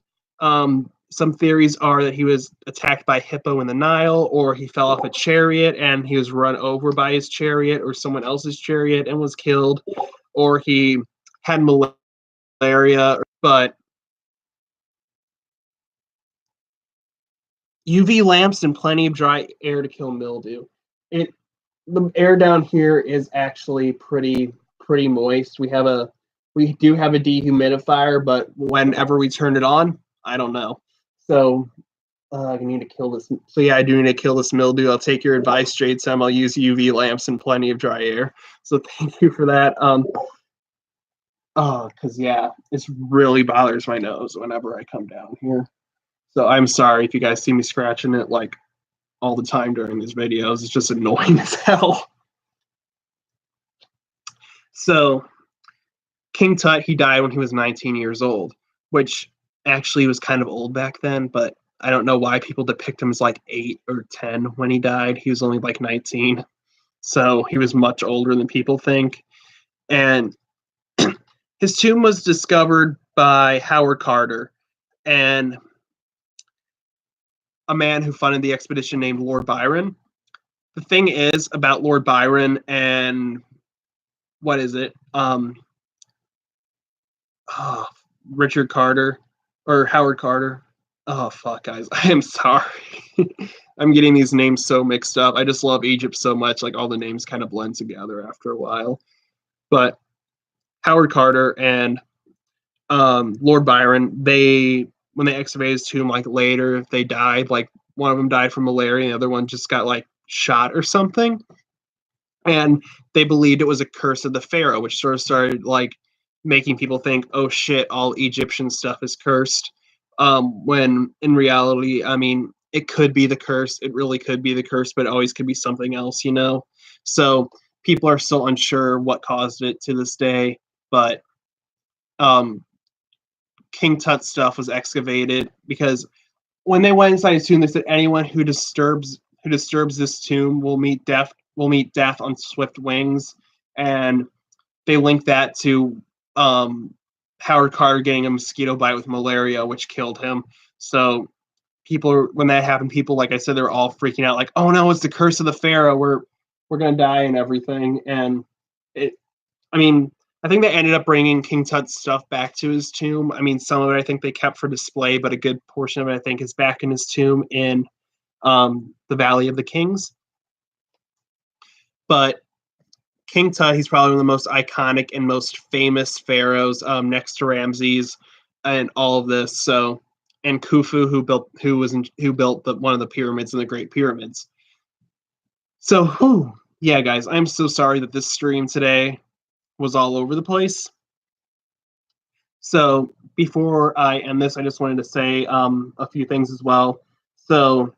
Some theories are that he was attacked by a hippo in the Nile, or he fell off a chariot and he was run over by his chariot or someone else's chariot and was killed, or he had malaria. But UV lamps and plenty of dry air to kill mildew. The air down here is actually pretty moist. We do have a dehumidifier, but whenever we turn it on, I don't know. So I need to kill this. So yeah, I do need to kill this mildew. I'll take your advice, Jade Sam. I'll use UV lamps and plenty of dry air. So thank you for that. Because yeah, it really bothers my nose whenever I come down here. So I'm sorry if you guys see me scratching it like all the time during these videos. It's just annoying as hell. So King Tut, he died when he was 19 years old, which actually was kind of old back then, but I don't know why people depict him as like 8 or 10 when he died. He was only like 19. So he was much older than people think. And his tomb was discovered by Howard Carter and a man who funded the expedition named Lord Byron. the thing is about Lord Byron and what is it? Richard Carter or Howard Carter. Oh fuck, guys, I am sorry. I'm getting these names so mixed up. I just love Egypt so much. Like all the names kind of blend together after a while. But Howard Carter and Lord Byron, when they excavated his tomb, like later, they died. Like one of them died from malaria, and the other one just got like shot or something. And they believed it was a curse of the pharaoh, which sort of started like making people think, oh shit, all Egyptian stuff is cursed. When in reality, I mean, it could be the curse. It really could be the curse, but it always could be something else, you know? So people are still unsure what caused it to this day. But King Tut's stuff was excavated because when they went inside his tomb, they said anyone who disturbs this tomb will meet death on swift wings, and they linked that to Howard Carter getting a mosquito bite with malaria, which killed him. So when that happened, people, like I said, they were all freaking out, like, oh no, it's the curse of the pharaoh. We're gonna die and everything. And I mean, I think they ended up bringing King Tut's stuff back to his tomb. I mean, some of it I think they kept for display, but a good portion of it I think is back in his tomb in the Valley of the Kings. But King Tut, he's probably one of the most iconic and most famous pharaohs, next to Ramses and all of this. So, and Khufu, who built one of the pyramids and the Great Pyramids. So, yeah, guys, I'm so sorry that this stream today was all over the place. So before I end this, I just wanted to say a few things as well. So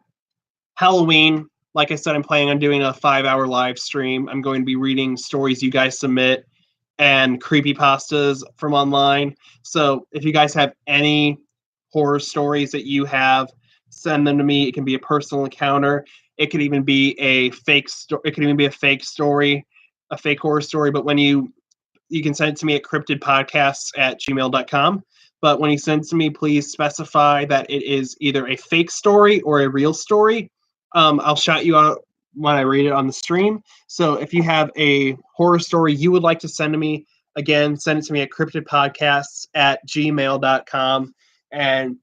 Halloween, like I said, I'm planning on doing a 5-hour live stream. I'm going to be reading stories you guys submit and creepypastas from online. So if you guys have any horror stories that you have, send them to me. It can be a personal encounter. It could even be a fake story. It could even be a fake story, a fake horror story. But when you can send it to me at cryptidpodcasts@gmail.com. But when you send it to me, please specify that it is either a fake story or a real story. I'll shout you out when I read it on the stream. So if you have a horror story you would like to send to me, again, send it to me at cryptidpodcasts@gmail.com. And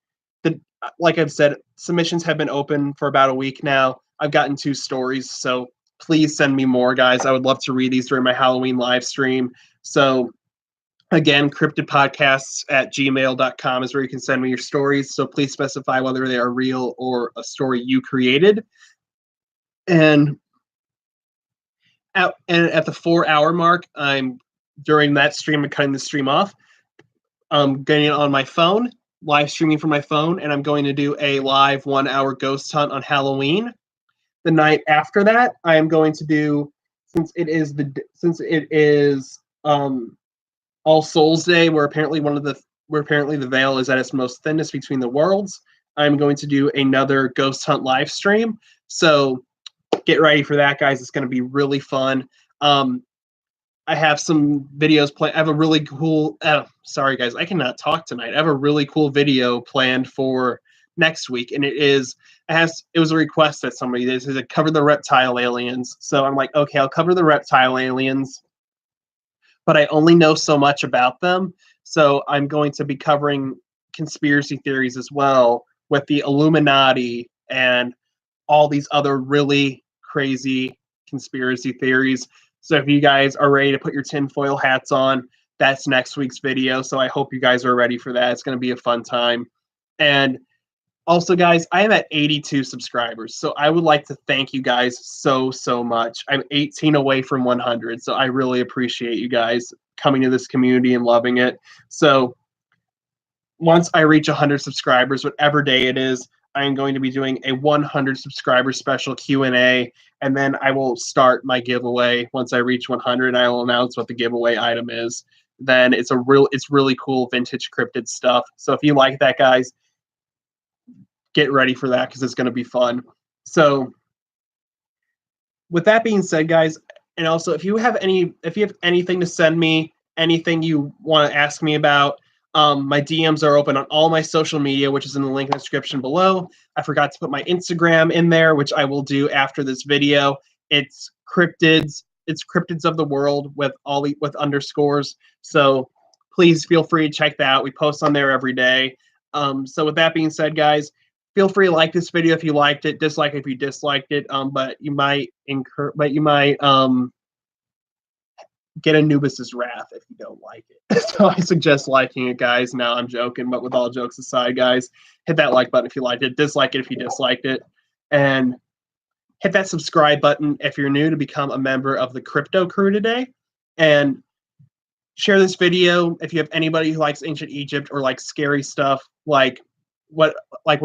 like I've said, submissions have been open for about a week now. I've gotten 2 stories, so please send me more, guys. I would love to read these during my Halloween live stream. So again, cryptidpodcasts@gmail.com is where you can send me your stories. So please specify whether they are real or a story you created. And at the 4-hour mark, during that stream, I'm cutting the stream off. I'm getting it on my phone, live streaming from my phone, and I'm going to do a live 1-hour ghost hunt on Halloween. The night after that, I am going to do, since it is All Souls Day, where apparently the veil is at its most thinnest between the worlds, I'm going to do another ghost hunt live stream. So get ready for that, guys. It's going to be really fun. I have some videos planned. I have a really cool. Sorry, guys, I cannot talk tonight. I have a really cool video planned for next week, and it was a request that somebody did. It says cover the reptile aliens. So I'm like, okay, I'll cover the reptile aliens, but I only know so much about them. So I'm going to be covering conspiracy theories as well, with the Illuminati and all these other really crazy conspiracy theories. So if you guys are ready to put your tinfoil hats on, that's next week's video. So I hope you guys are ready for that. It's going to be a fun time. And also, guys, I am at 82 subscribers. So I would like to thank you guys so much. I'm 18 away from 100. So I really appreciate you guys coming to this community and loving it. So once I reach 100 subscribers, whatever day it is, I am going to be doing a 100 subscriber special Q&A, and then I will start my giveaway. Once I reach 100, I will announce what the giveaway item is. Then it's really cool vintage cryptid stuff. So if you like that, guys, get ready for that because it's going to be fun. So with that being said, guys, and also if you have anything to send me, anything you want to ask me about, my DMs are open on all my social media, which is in the link in the description below. I forgot to put my Instagram in there, which I will do after this video. It's cryptids. It's cryptids of the world with underscores. So please feel free to check that out. We post on there every day. So with that being said, guys, feel free to like this video if you liked it, dislike if you disliked it. But you might get Anubis's wrath if you don't like it. So I suggest liking it, guys. No, I'm joking, but with all jokes aside, guys, hit that like button if you liked it, dislike it if you disliked it, and hit that subscribe button if you're new to become a member of the crypto crew today. And share this video if you have anybody who likes ancient Egypt or like scary stuff, like what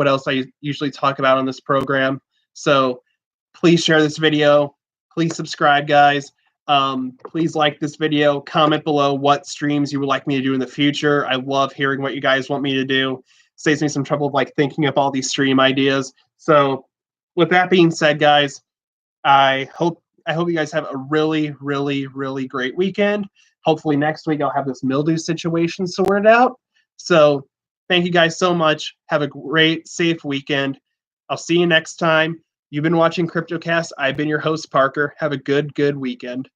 else I usually talk about on this program. So please share this video. Please subscribe, guys. Please like this video. Comment below what streams you would like me to do in the future. I love hearing what you guys want me to do. Saves me some trouble of like thinking up all these stream ideas. So with that being said, guys, I hope you guys have a really, really, really great weekend. Hopefully next week I'll have this mildew situation sorted out. So thank you guys so much. Have a great, safe weekend. I'll see you next time. You've been watching Cryptocast. I've been your host, Parker. Have a good weekend.